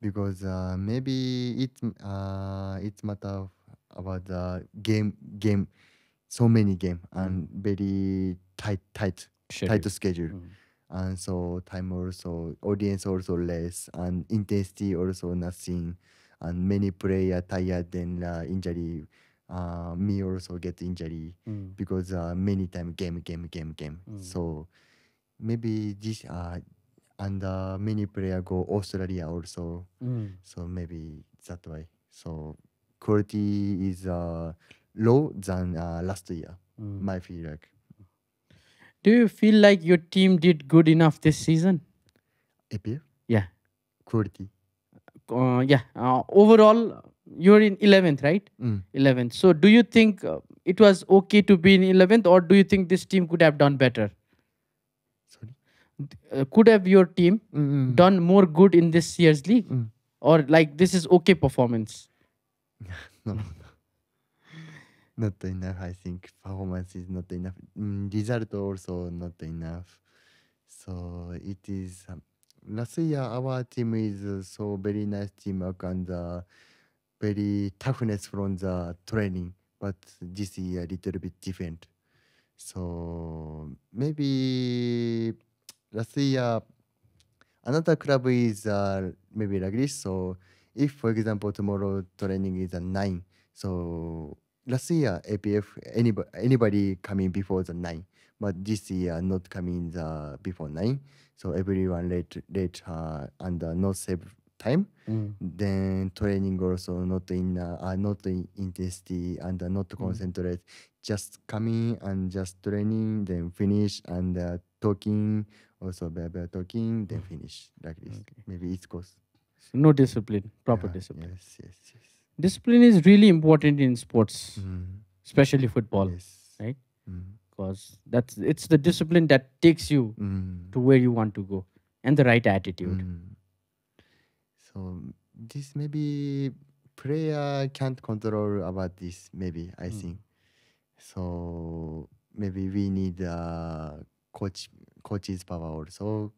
Because maybe it's matter about the game, so many game and very tight schedule. And so time also, audience also less, and intensity also nothing, and many player tired, then injury. Me also get injury because many time game. So maybe this and many player go Australia also. So maybe that way. So quality is low than last year. My feel like.
Do you feel like your team did good enough this season?
APF?
Yeah.
Quality.
Overall, you're in 11th, right? 11th. So do you think it was okay to be in 11th, or do you think this team could have done better?
Sorry?
Could have your team done more good in this year's league? Or like this is okay performance?
No. Not enough, I think. Performance is not enough. Result also not enough. So it is. Last year, our team is so very nice teamwork and very toughness from the training. But this year, a little bit different. So maybe last year, another club is maybe like this. So if, for example, tomorrow training is at 9, so last year APF anybody coming before the 9, but this year not coming before 9. So everyone late and not save time. Then training also not in intensity and not concentrate. Just coming and just training, then finish and talking. Also talking, then finish like this. Maybe it goes.
So no discipline, proper discipline.
Yes.
Discipline is really important in sports, especially football, right? Because it's the discipline that takes you to where you want to go, and the right attitude.
So this maybe player can't control about this. Maybe I think. So maybe we need coach's power also.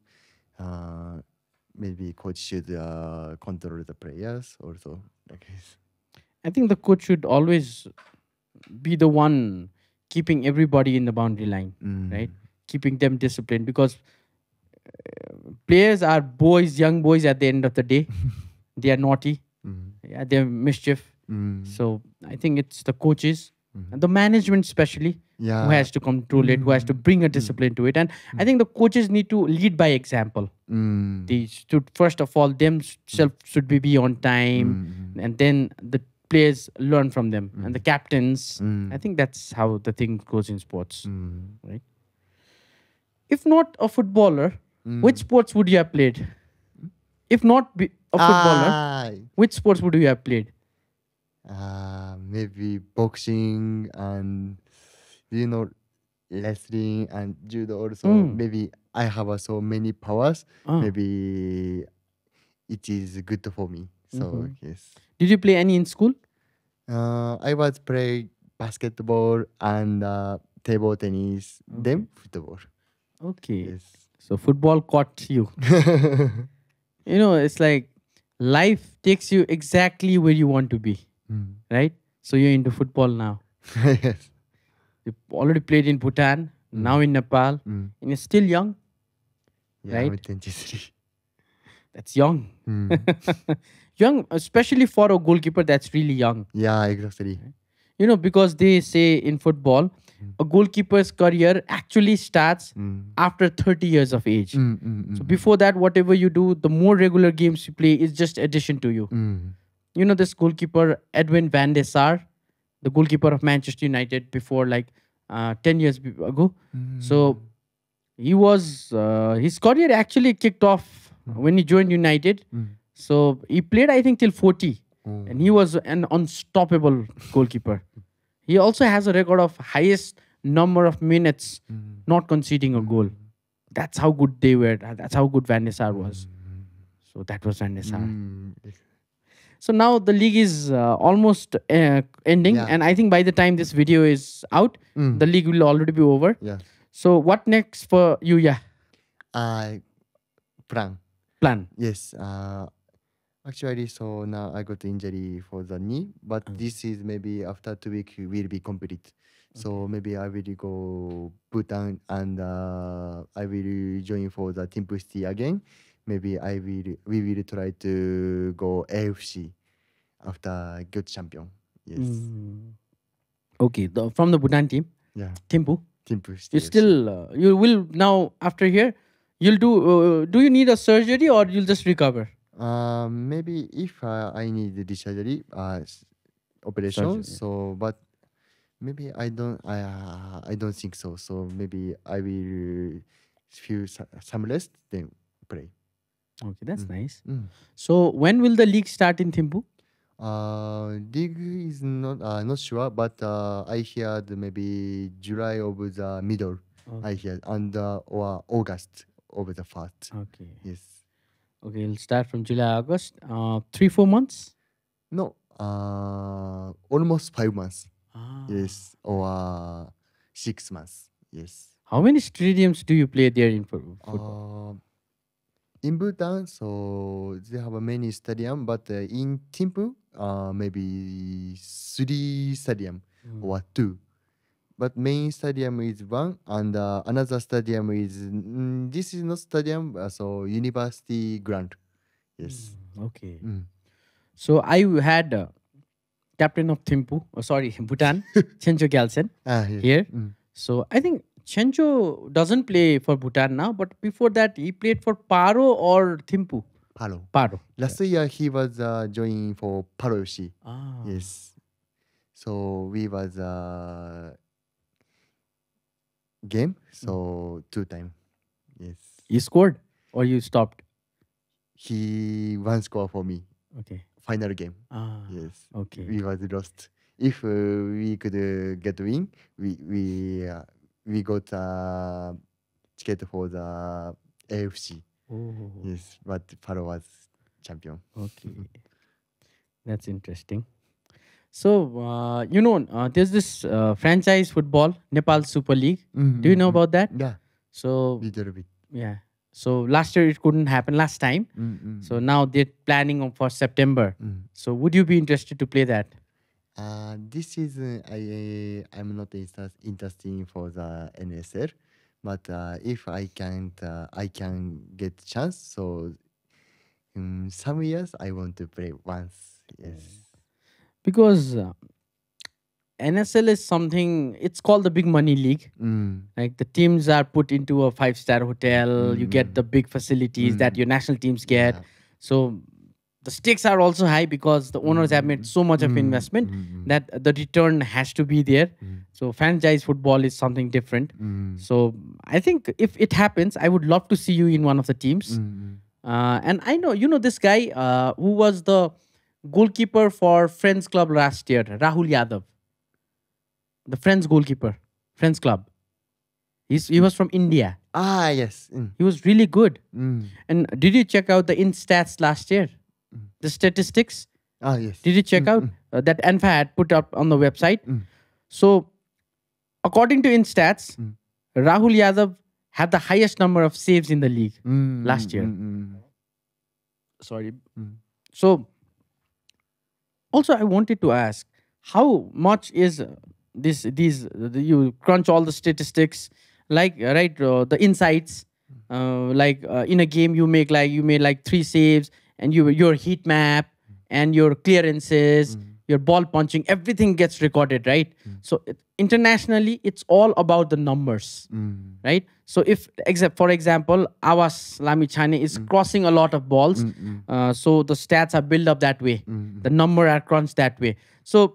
Maybe coach should control the players also. Like this.
I think the coach should always be the one keeping everybody in the boundary line, right? Keeping them disciplined, because players are young boys at the end of the day. They are naughty. Yeah, they're mischief. So I think it's the coaches and the management especially who has to control it, who has to bring a discipline to it. And I think the coaches need to lead by example. They should, first of all, themselves should be on time, and then the players learn from them, and the captains. I think that's how the thing goes in sports, right? If not a footballer, which sports would you have played? If not a footballer, which sports would you have played?
Maybe boxing and wrestling and judo also. Maybe I have so many powers. Maybe it is good for me. So yes.
Did you play any in school?
I was play basketball and table tennis, then football.
Okay.
Yes.
So football caught you. It's like life takes you exactly where you want to be, right? So you're into football now.
Yes.
You already played in Bhutan. now in Nepal, and he's still young.
Yeah,
Right?
I'm 23.
That's young. Young, especially for a goalkeeper, that's really young.
Yeah, exactly.
Because they say in football, a goalkeeper's career actually starts after 30 years of age. So before that, whatever you do, the more regular games you play is just addition to you. This goalkeeper, Edwin van der Sar, the goalkeeper of Manchester United before 10 years ago. So he was, his career actually kicked off when he joined United. So he played, I think, till 40. And he was an unstoppable goalkeeper. He also has a record of highest number of minutes not conceding a goal. That's how good they were. That's how good Van der Sar was. So that was Van der Sar. So now the league is almost ending.
Yeah.
And I think by the time this video is out, the league will already be over.
Yeah.
So what next for Yuya?
Plan. Yes. Actually, so now I got injury for the knee, but this is maybe after 2 weeks will be complete. So maybe I will go Bhutan and I will join for the Team Pusti again. Maybe we will try to go AFC after get champion. Yes.
Okay, from the Bhutan team.
Yeah.
Timpu.
Team Pusti.
You still you will now after here. You'll do you need a surgery or you'll just recover?
Maybe if I need the surgery, operation.
Surgery.
So, but maybe I don't think so. So maybe I will feel some rest then play.
Okay, that's nice. So when will the league start in Thimphu?
League is not sure, but I heard maybe July of the middle. I heard and or August of the first.
Okay.
Yes.
Okay, it'll start from July, August. 3-4 months?
No. Almost 5 months. Yes. Or 6 months. Yes.
How many stadiums do you play there in football?
In Bhutan, so they have many stadium, but in Thimphu, maybe 3 stadium or 2. But main stadium is 1, and another stadium is this is not stadium, so university ground. Yes.
Okay. So I had captain of Thimphu, Bhutan, Chencho Gyaltsen
Yes.
here. So I think Chencho doesn't play for Bhutan now, but before that he played for Paro or Thimphu. Paro.
Last year he was joining for Paro FC. Yes. So we was game, so 2 time. Yes.
You scored or you stopped?
He one score for me.
Okay.
Final game. Yes.
Okay.
We was lost. If we could get win, we got ticket for the AFC. Yes, but Paro was champion.
Okay. That's interesting. So, there's this franchise football, Nepal Super League. Do you know about that?
Yeah.
So,
Little bit.
yeah. So, last year it couldn't happen last time. So, now they're planning for September. So, would you be interested to play that?
This is I'm not interested for the NSL, but if I can get chance. So some years I want to play once. Yes.
Because NSL is something, it's called the big money league. Like the teams are put into a 5-star hotel. You get the big facilities that your national teams get.
Yeah.
So the stakes are also high because the owners have made so much of investment that the return has to be there. So franchise football is something different. So I think if it happens, I would love to see you in one of the teams. And I know, this guy who was the goalkeeper for Friends Club last year, Rahul Yadav. The Friends goalkeeper, Friends Club. He was from India.
Yes.
He was really good. And did you check out the stats last year? The statistics?
Yes.
Did you check out that ANFA had put up on the website? So, according to stats, Rahul Yadav had the highest number of saves in the league last year. Sorry. So, also I wanted to ask, how much is you crunch all the statistics Like right, the insights. Like in a game, you made like 3 saves, and your heat map and your clearances, your ball punching, everything gets recorded, right? So internationally, it's all about the numbers, right? So if except for example, Awas Lamichane is crossing a lot of balls, so the stats are built up that way. The number are crunched that way. So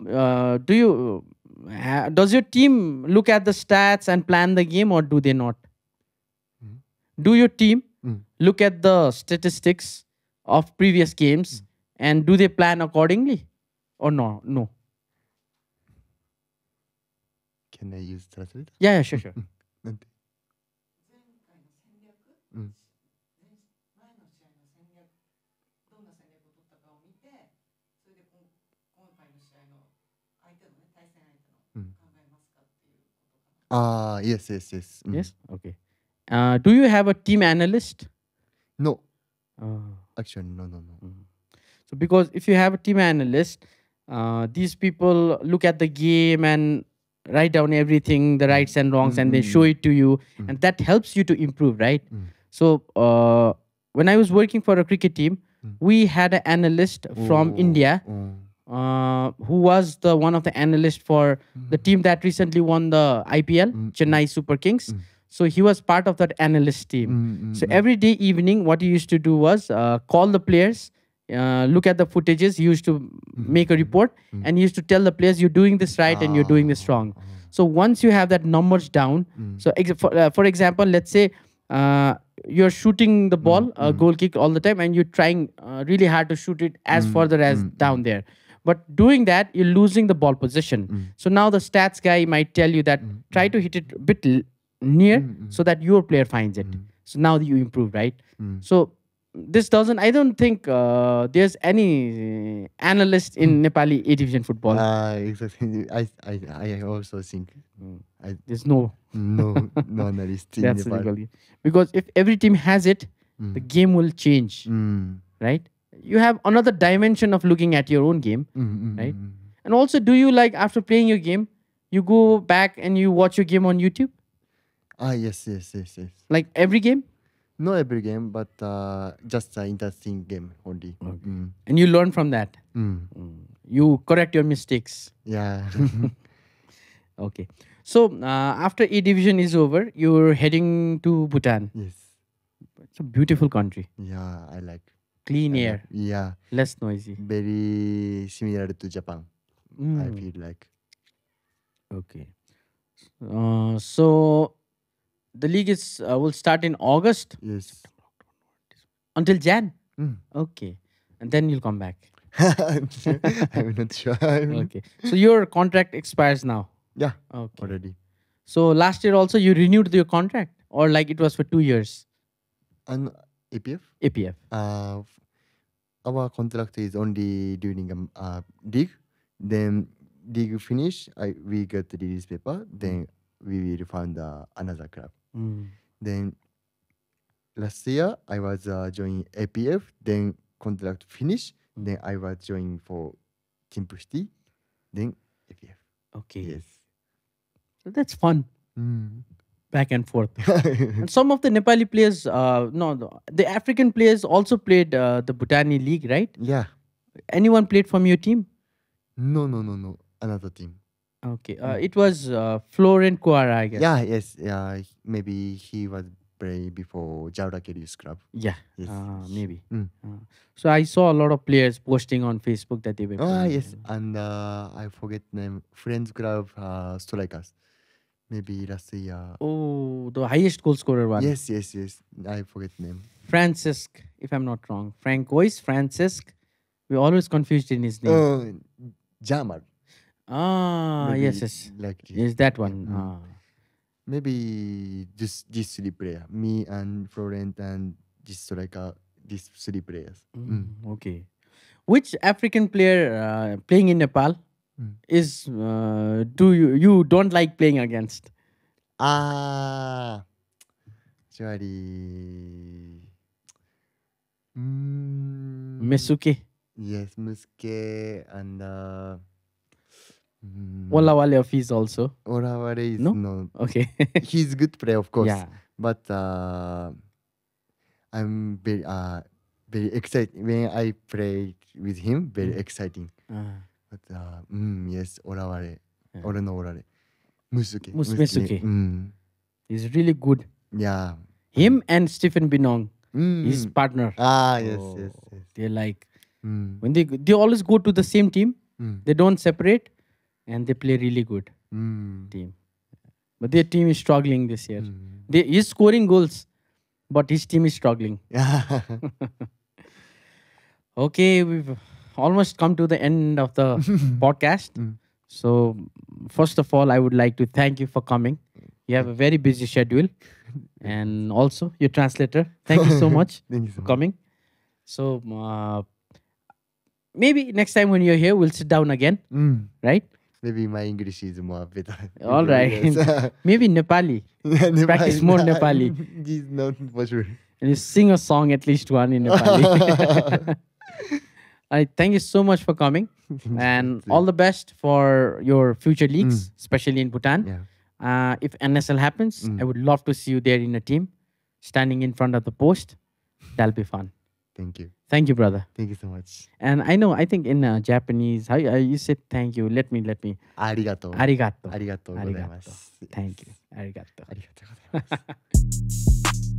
does your team look at the stats and plan the game, or do they not? Do your team look at the statistics of previous games, and do they plan accordingly, or no? No.
Can I use translate?
Yeah, sure, sure.
なんてうんyes, yes, yes.
Yes. Okay. Do you have a team analyst?
No,
Uh,
actually, no.
So because if you have a team analyst, these people look at the game and write down everything, the rights and wrongs, and they show it to you, and that helps you to improve, right? So when I was working for a cricket team, we had an analyst from India, who was the one of the analysts for the team that recently won the IPL, Chennai Super Kings. So he was part of that analyst team. So every day evening, what he used to do was call the players, look at the footages. He used to make a report, and he used to tell the players, "You're doing this right and you're doing this wrong." So once you have that numbers down, so for example, let's say you're shooting the ball, goal kick all the time, and you're trying really hard to shoot it as further as down there. But doing that, you're losing the ball position. So now the stats guy might tell you that try to hit it a bit near so that your player finds it. So now you improve, right? So this doesn't, I don't think there's any analyst in Nepali A division football.
Exactly. I also think
There's no.
no analyst in
That's
Nepal.
difficulty. Because if every team has it, the game will change, right? You have another dimension of looking at your own game, right? And also, do you like after playing your game, you go back and you watch your game on YouTube?
Yes.
Like every game?
Not every game, but just an interesting game only.
And you learn from that. You correct your mistakes.
Yeah.
Okay. So after A division is over, you're heading to Bhutan.
Yes.
It's a beautiful country.
Yeah, I like.
Clean air,
Yeah.
less noisy.
Very similar to Japan. I feel like.
Okay. So the league is will start in August
Yes.
until Jan. Okay. And then you'll come back.
I'm not sure.
Okay. So your contract expires now.
Yeah,
Okay.
already.
So last year also you renewed your contract, or like it was for 2 years?
And APF?
APF.
Our contract is only during league. Then league finish, we get the release paper. Then we will find another club. Then last year I was joining APF. Then contract finish. Then I was joining for Team Pushti. Then APF.
Okay.
Yes.
So that's fun. Back and forth. And some of the Nepali players, the African players also played the Bhutani League, right?
Yeah.
Anyone played from your team?
No. Another team.
Okay. It was Florent Kuara, I guess.
Yeah, yes. Yeah, maybe he was play before Jaura Youth Club.
Yeah.
Yes.
Maybe. So I saw a lot of players posting on Facebook that they were playing.
Yes. And I forget name. Friends Club Strikers. Maybe last year.
Oh, the highest goal scorer one.
Yes. I forget name.
Francisc, if I'm not wrong. Francisc. We always confused in his name.
Jamal.
Maybe yes.
Like
Yes, that one.
Maybe this three player. Me and Florent and this striker. These three players.
Okay. Which African player playing in Nepal is do you don't like playing against?
Actually,
Mesuke.
yes, Muske and
Walla Wale of his also.
Oraware is
No?
no.
Okay.
He's good player, of course.
Yeah.
But I'm very excited when I play with him. Very exciting. But yes, Oraware, no Orare, Musuke,
Musuke. He's really good.
Yeah.
Him and Stephen Binong, his partner.
Yes.
They're like when they always go to the same team. They don't separate, and they play really good team. But their team is struggling this year. He's scoring goals, but his team is struggling. Okay, we've almost come to the end of the podcast. So, first of all, I would like to thank you for coming. You have a very busy schedule. And also, your translator. Thank you so much for coming. So, maybe next time when you're here, we'll sit down again. Right?
Maybe my English is more better.
All right. Maybe Nepali. Practice more Nepali.
This is not for sure.
And you sing a song, at least one in Nepali. I thank you so much for coming. And all the best for your future leagues, especially in Bhutan.
Yeah.
If NSL happens, I would love to see you there in a team, standing in front of the post. That'll be fun.
Thank you.
Thank you, brother.
Thank you so much.
And I think in Japanese, how you said thank you. Let me.
Arigato.
Arigato.
Arigato.
Arigato.
Gozaimasu.
Thank you. Arigato.
Arigato gozaimasu.